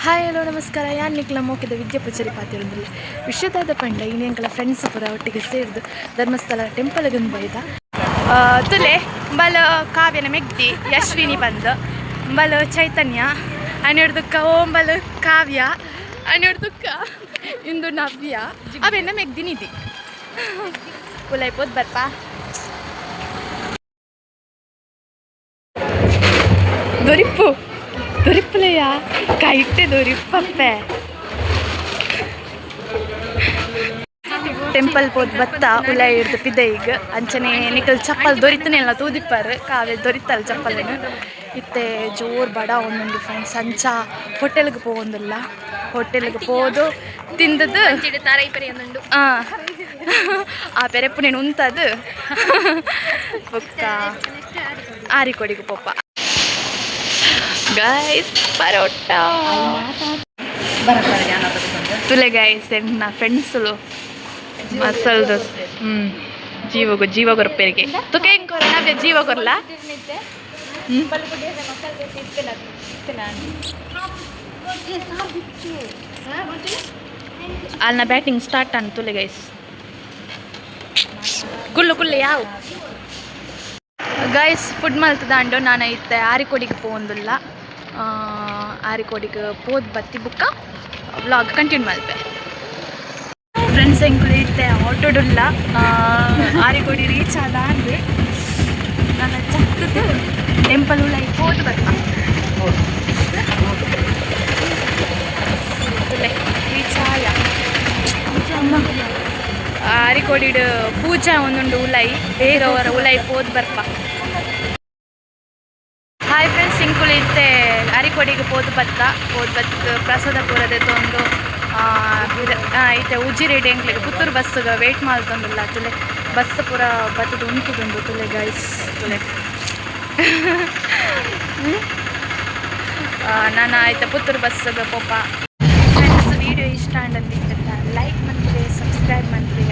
hi hello ನಮಸ್ಕಾರ ಯಾನ್ ನಿಕ್ಲ ಮೋಕಿದ ವಿದ್ಯಾಪಚರಿ ಪಾತಿರೊಂದಿಲ್ಲ ವಿಶ್ವದಾದ ಪಂಡ ಇನ್ನೆಂಕಲ ಫ್ರೆಂಡ್ಸ್ ಪೂರ ಒಟ್ಟಿಗೆ ಸೇರಿದು ಧರ್ಮಸ್ಥಳ ಟೆಂಪಲ್ಗಂದು ಬೈದ ತುಲೆ ಬಲ ಕಾವ್ಯನ ಮೆಗ್ದಿ ಯಶ್ವಿನಿ ಬಂದು ಬಲ ಚೈತನ್ಯ ಅನಿಡ್ದುಕ್ಕ ಓಂಬಲ ಕಾವ್ಯ ಅನಿಡ್ದುಕ್ಕ ಇಂದು ನವ್ಯ ಅವೆನ್ನ ಮೆಗ್ದಿ ನಿಧಿ ಪುಲೈಪೋದ್ ಬರ್ಪಾ ದೊರಿಪ್ಪು ದೊರಿಪ್ಪಲೆಯ ಕೈಟ್ಟೆ ದೊರಿಪ್ಪಪ್ಪೆ ಟೆಂಪಲ್ ಪೋದ್ ಬತ್ತ ಉಲ ಹಿಡ್ದು ಪಿದೈಗ್ ಅಂಚನೆ ನಿಕಲ್ ಚಪ್ಪಲ್ ದೊರಿತನೆಲ್ಲ ತೂದಿಪ್ಪಾರು ಕಾವ್ಯ ದೊರಿತಲ್ಲ ಚಪ್ಪಲನ್ನು ಇತ್ತೆ ಜೋರು ಬಡ ಒಂದೊಂದು ಫ್ರೆಂಡ್ಸ್ ಅಂಚ ಹೋಟೆಲ್ಗೆ ಹೋಗೊಂದಿಲ್ಲ ಹೋಟೆಲ್ಗೆ ಹೋದು ತಿಂದದ್ದು ಆ ಪೆರೆಪ್ಪು ನೀನು ಉಂತದು ಬೊಕ್ಕ ಆರಿಕೊಡಿಗೆ ಪೋಪ ಗೈಸ್ ಪರೋಟ ತುಲೆ ಗೈಸ್ నా ఫ్రెండ్స్లు ಮಸಾಲ ದೋಸೆ ಜೀವಗೊರ ಪೇರಿಗೆ ತುಕೆ ಇಂಕೊರ ನವ್ಯ ಜೀವಗೊರ್ಲ ಅಲ್ನ ಬ್ಯಾಟಿಂಗ್ ಸ್ಟಾರ್ಟ್ ಅನ್ ತುಲೆ ಗೈಸ್ ಕುಲ್ಲು ಯಾವ ಗೈಸ್ ಫುಡ್ ಮಲ್ತದಾಂಡು ನಾನು ಇತ್ತೆ ಆರಿಕೊಡಿಗೆ ಪೋಂದಿಲ್ಲ ಆರಿಕೊಡಿಗೆ ಪೋದ್ ಬತ್ತಿ ಬುಕ್ಕ ವ್ಲಾಗ್ ಕಂಟಿನ್ಯೂ ಮಲ್ಪೆ ಫ್ರೆಂಡ್ಸ್ ಎಂಕುಲು ಇತ್ತೆ ಆಟೋಡುಲ್ಲ ಆರಿಕೊಡಿ ರೀಚ್ ಆದ ಅಂದರೆ ನಾನು ಚಕ್ಕದು ಟೆಂಪಲ್ ಉಳ್ಳ ಪೋದು ಬರ್ತ ರೀಚ್ ಆಯ ಆರಿಕೊಡಿಡು ಪೂಜೆ ಒಂದೊಂದು ಉಲೈ ಬೇರೆಯವರ ಉಲೈ ಪೋದು ಬರ್ಪ ಹಾಯ್ ಫ್ರೆಂಡ್ಸ್ ಇಂಕುಲು ಇತ್ತೆ ಅರಿಕೊಡಿಗೆ ಪೋದು ಬತ್ತು ಪ್ರಸಾದ ಪೂರದೆ ತೊಂದು ಇತ್ತೆ ಉಜ್ಜಿರೆಡ್ಡಿ ಎಂಕ್ಲಿಗೆ ಪುತ್ತೂರು ಬಸ್ಸಿಗೆ ವೆಯ್ಟ್ ಮಾಡ್ತೊಂದಿಲ್ಲ ತುಲೆ ಬಸ್ ಪೂರ ಬತ್ತದು ಉಂಟುದುಂಡು ತುಲೆ ಗೈಸ್ ತುಲೆ ನಾನು ಆಯ್ತು ಪುತ್ತೂರು ಬಸ್ಸಿಗೆ ಪೋಪ ಫ್ರೆಂಡ್ಸ್ ವೀಡಿಯೋ ಇಷ್ಟ ಅಂದಿದ್ದ ಲೈಕ್ ಮಾಡ್ತೀವಿ ಸಬ್ಸ್ಕ್ರೈಬ್ ಮಾಡ್ತೀವಿ